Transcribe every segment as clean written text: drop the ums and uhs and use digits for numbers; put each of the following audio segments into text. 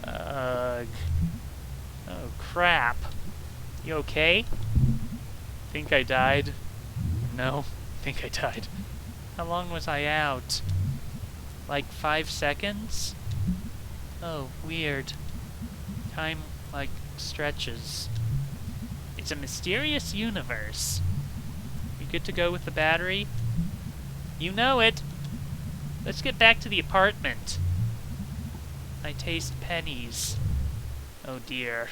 Ugh. Oh, crap. You okay? Think I died? No, think I died. How long was I out? Like 5 seconds? Oh, weird. Time, like, stretches. It's a mysterious universe. You good to go with the battery? You know it! Let's get back to the apartment. I taste pennies. Oh dear.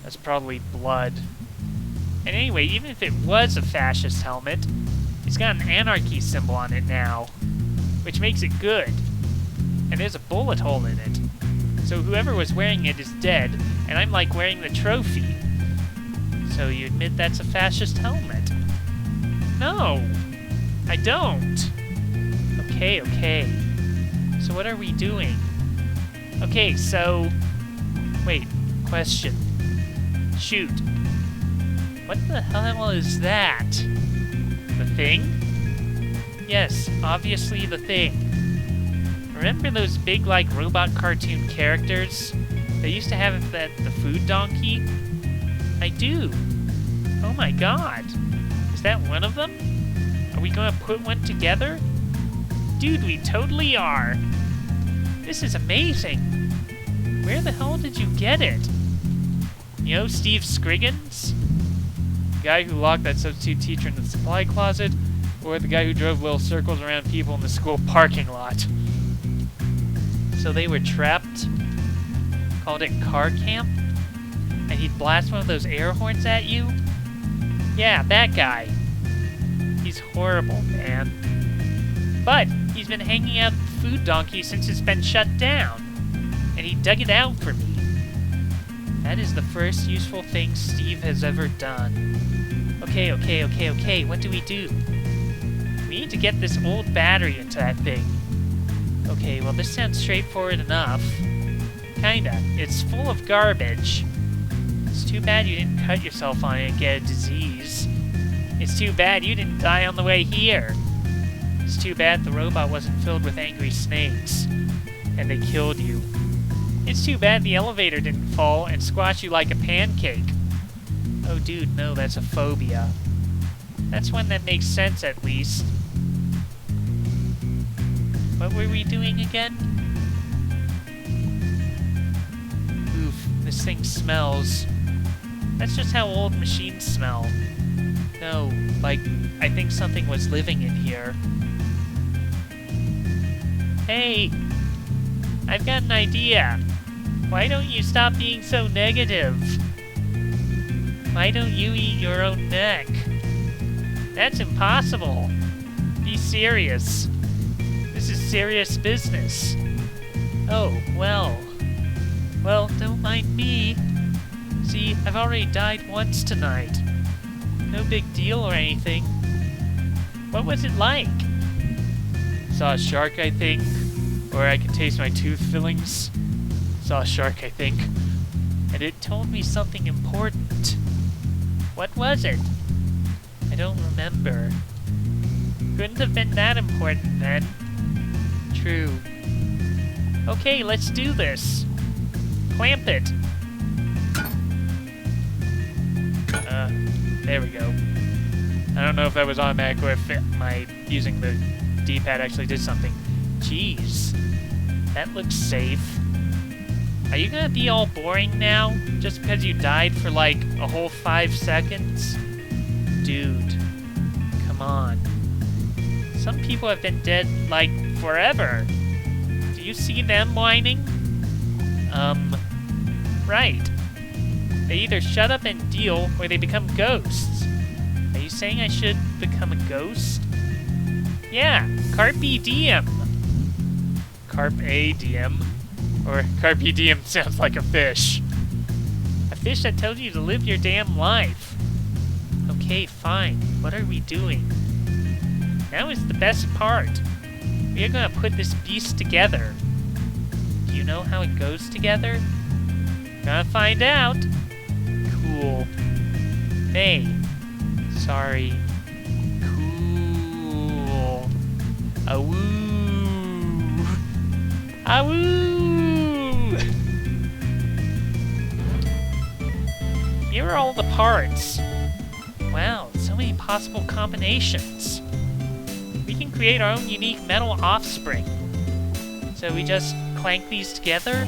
That's probably blood. And anyway, even if it was a fascist helmet, it's got an anarchy symbol on it now, which makes it good. And there's a bullet hole in it. So whoever was wearing it is dead, and I'm like wearing the trophy. So you admit that's a fascist helmet? No, I don't. Okay. So what are we doing? Okay, so... Wait, question. Shoot. What the hell is that? The Thing? Yes, obviously the Thing. Remember those big, like, robot cartoon characters they used to have the food donkey? I do. Oh my god. Is that one of them? Are we gonna put one together? Dude, we totally are. This is amazing. Where the hell did you get it? You know Steve Scriggins? The guy who locked that substitute teacher in the supply closet? Or the guy who drove little circles around people in the school parking lot? So they were trapped? Called it car camp? And he'd blast one of those air horns at you? Yeah, that guy. He's horrible, man. But he's been hanging out with the food donkey since it's been shut down. And he dug it out for me. That is the first useful thing Steve has ever done. Okay, what do? We need to get this old battery into that thing. Okay, well this sounds straightforward enough. Kinda. It's full of garbage. It's too bad you didn't cut yourself on it and get a disease. It's too bad you didn't die on the way here. It's too bad the robot wasn't filled with angry snakes. And they killed you. It's too bad the elevator didn't fall and squash you like a pancake. Oh dude, no, that's a phobia. That's one that makes sense at least. What were we doing again? Oof, this thing smells. That's just how old machines smell. No, like, I think something was living in here. Hey! I've got an idea. Why don't you stop being so negative? Why don't you eat your own neck? That's impossible. Be serious. This is serious business. Oh, well. Well, don't mind me. See, I've already died once tonight. No big deal or anything. What was it like? Saw a shark, I think. Or I could taste my tooth fillings. Saw a shark, I think. And it told me something important. What was it? I don't remember. Couldn't have been that important then. True. Okay, let's do this. Clamp it. There we go. I don't know if that was automatic or if my using the D-pad actually did something. Jeez. That looks safe. Are you gonna be all boring now? Just because you died for like a whole 5 seconds? Dude. Come on. Some people have been dead, like, forever. Do you see them whining? Right. They either shut up and deal, or they become ghosts. Are you saying I should become a ghost? Yeah, carpe diem. Carpe diem? Or carpe diem sounds like a fish. A fish that tells you to live your damn life. Okay, fine. What are we doing? Now is the best part. We are gonna put this beast together. Do you know how it goes together? Gonna find out. Cool. May. Sorry. Cool. Awoo. Awoo! Here are all the parts. Wow, so many possible combinations. We can create our own unique metal offspring. So we just clank these together?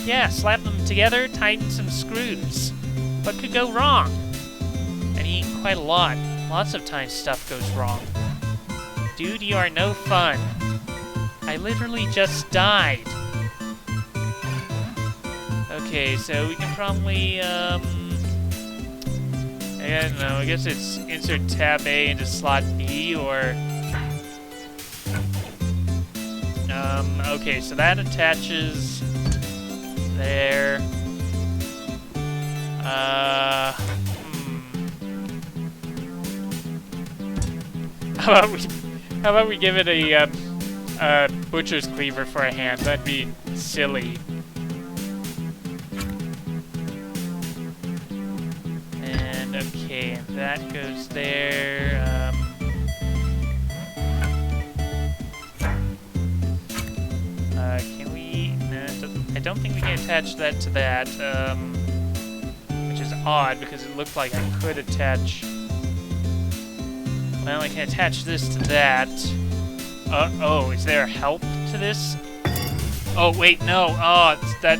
Yeah, slap them together, tighten some screws. What could go wrong? I mean, quite a lot. Lots of times stuff goes wrong. Dude, you are no fun. I literally just died. Okay, so we can probably, I don't know, I guess it's insert tab A into slot B, or... okay, so that attaches there. How about we give it a butcher's cleaver for a hand? That'd be silly. And okay, and that goes there. Can we? No, I don't think we can attach that to that. Which is odd because it looked like I could attach. Well, I can attach this to that. Oh, is there help to this? Oh, wait, no. Oh, it's that...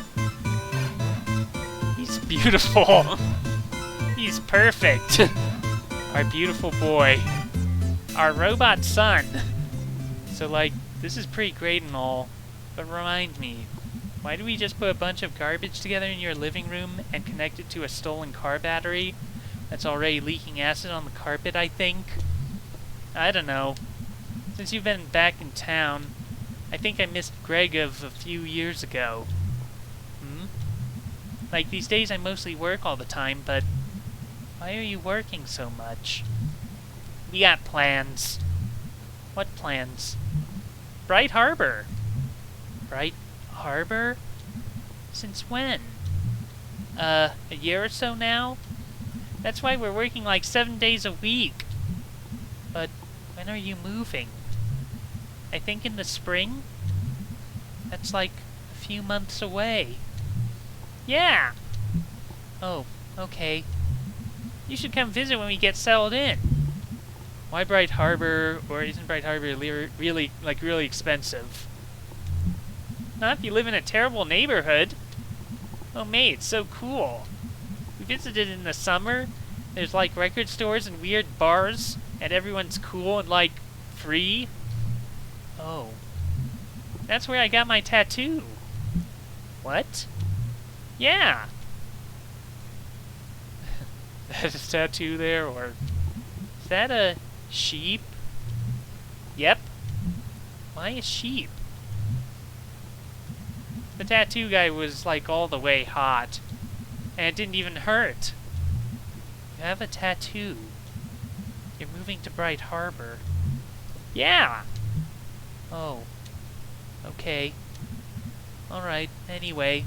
He's beautiful. He's perfect. Our beautiful boy. Our robot son. So, like, this is pretty great and all, but remind me, why do we just put a bunch of garbage together in your living room and connect it to a stolen car battery that's already leaking acid on the carpet, I think? I don't know. Since you've been back in town, I think I missed Gregg of a few years ago. Like, these days I mostly work all the time, but why are you working so much? We got plans. What plans? Bright Harbor. Bright Harbor? Since when? A year or so now? That's why we're working like 7 days a week. But when are you moving? I think in the spring? That's like a few months away. Yeah! Oh, okay. You should come visit when we get settled in. Why Bright Harbor, or isn't Bright Harbor really expensive? Not if you live in a terrible neighborhood. Oh, mate, it's so cool. We visited in the summer. There's like record stores and weird bars, and everyone's cool and like free. Oh. That's where I got my tattoo. What? Yeah. That's a tattoo there, or is that a sheep? Yep. Why a sheep? The tattoo guy was like all the way hot, and it didn't even hurt. You have a tattoo. You're moving to Bright Harbor. Yeah. Oh. Okay. Alright, anyway.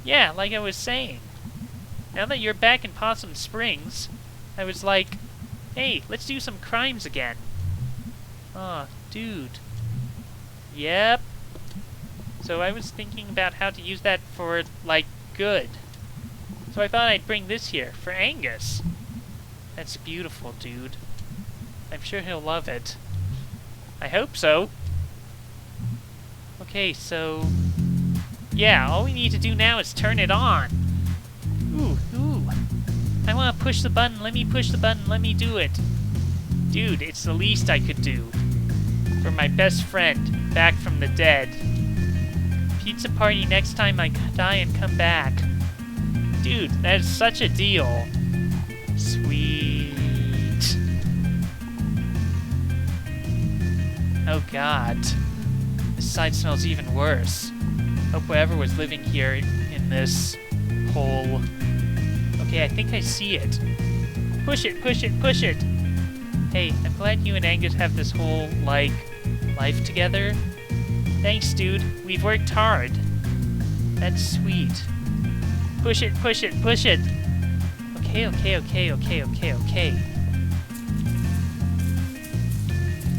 Yeah, like I was saying. Now that you're back in Possum Springs, I was like, hey, let's do some crimes again. Aw, dude. Yep. So I was thinking about how to use that for, like, good. So I thought I'd bring this here, for Angus. That's beautiful, dude. I'm sure he'll love it. I hope so. Okay, so... yeah, all we need to do now is turn it on. Ooh. I want to push the button. Let me push the button. Let me do it. Dude, it's the least I could do. For my best friend, back from the dead. Pizza party next time I die and come back. Dude, that is such a deal. Sweet. Oh god. This side smells even worse. Hope whoever was living here in this hole... okay, I think I see it. Push it, push it, push it! Hey, I'm glad you and Angus have this whole, like, life together. Thanks, dude. We've worked hard. That's sweet. Push it, push it, push it! Okay.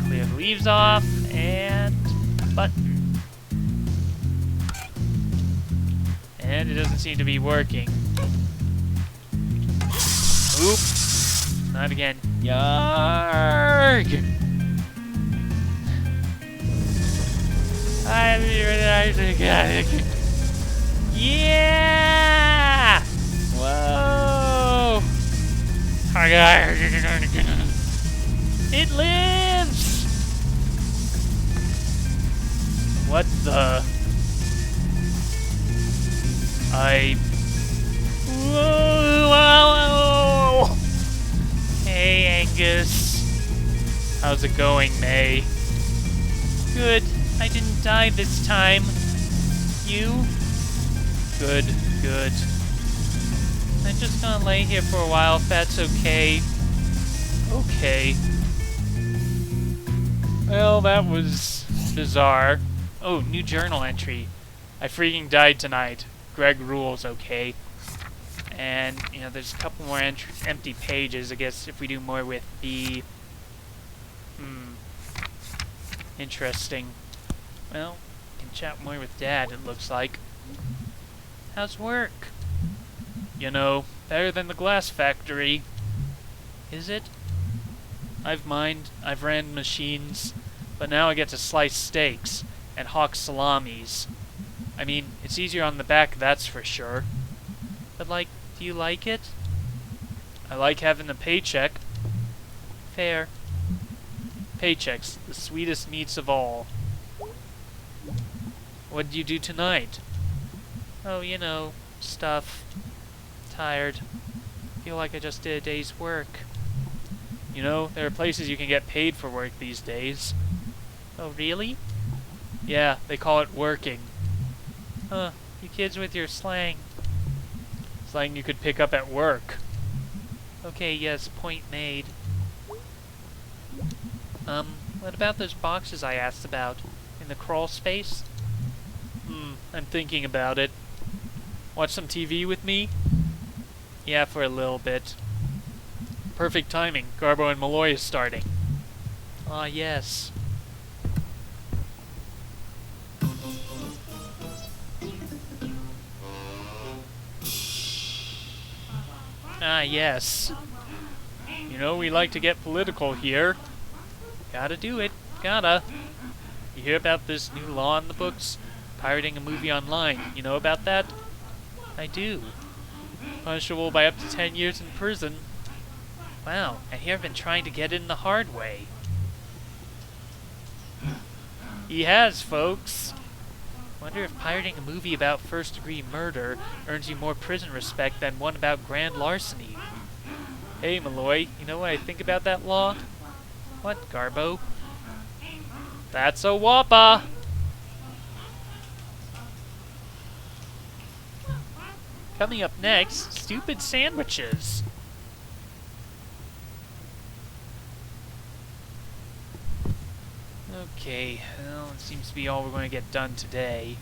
Clear the leaves off, and... button. And it doesn't seem to be working. Oop! Not again. Yarg! Yeah! Whoa! It lives! What the? Whoa! Hey, Angus. How's it going, May? Good. I didn't die this time. You? Good, good. I'm just gonna lay here for a while if that's okay. Okay. Well, that was bizarre. Oh, new journal entry. I freaking died tonight. Gregg rules, okay. And, you know, there's a couple more empty pages. I guess if we do more with B. Interesting. Well, can chat more with Dad, it looks like. How's work? You know, better than the glass factory. Is it? I've ran machines, but now I get to slice steaks and hawk salamis. I mean, it's easier on the back, that's for sure. But, like, do you like it? I like having a paycheck. Fair. Paychecks, the sweetest meats of all. What did you do tonight? Oh, you know, stuff. Tired. Feel like I just did a day's work. You know, there are places you can get paid for work these days. Oh, really? Yeah, they call it working. Huh, you kids with your slang. Slang you could pick up at work. Okay, yes, point made. What about those boxes I asked about? In the crawl space? I'm thinking about it. Watch some TV with me? Yeah, for a little bit. Perfect timing. Garbo and Malloy is starting. Ah, yes. Ah, yes. You know, we like to get political here. Gotta do it. Gotta. You hear about this new law in the books? Pirating a movie online. You know about that? I do. Punishable by up to 10 years in prison. Wow, I hear I've been trying to get in the hard way. He has, folks. Wonder if pirating a movie about first-degree murder earns you more prison respect than one about grand larceny. Hey, Malloy, you know what I think about that law? What, Garbo? That's a whopper! Coming up next, stupid sandwiches. Okay, well, it seems to be all we're going to get done today.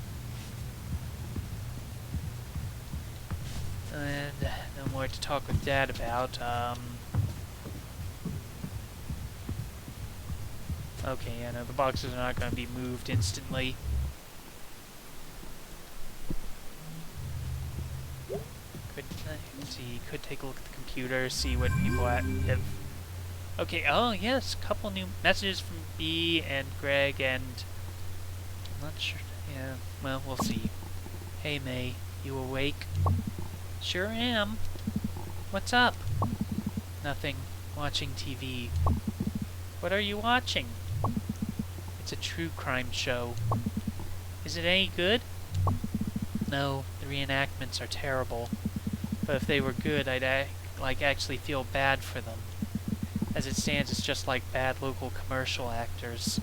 And no more to talk with Dad about. Okay, yeah, no, the boxes are not going to be moved instantly. Could take a look at the computer, see what people have. Okay, oh yes, a couple new messages from B and Gregg, and I'm not sure. Yeah, well, we'll see. Hey May, you awake? Sure am. What's up? Nothing. Watching TV. What are you watching? It's a true crime show. Is it any good? No, the reenactments are terrible. But if they were good, I'd actually feel bad for them. As it stands, it's just like bad local commercial actors,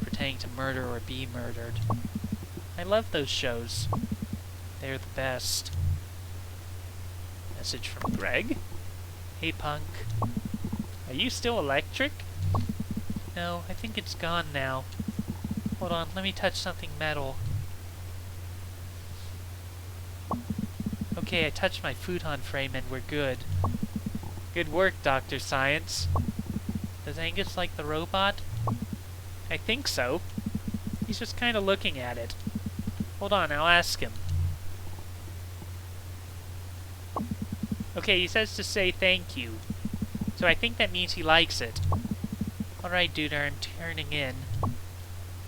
pretending to murder or be murdered. I love those shows. They're the best. Message from Gregg. Hey, punk. Are you still electric? No, I think it's gone now. Hold on, let me touch something metal. Okay, I touched my futon frame and we're good. Good work, Dr. Science. Does Angus like the robot? I think so. He's just kind of looking at it. Hold on, I'll ask him. Okay, he says to say thank you. So I think that means he likes it. Alright, dude, I'm turning in.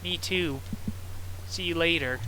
Me too. See you later.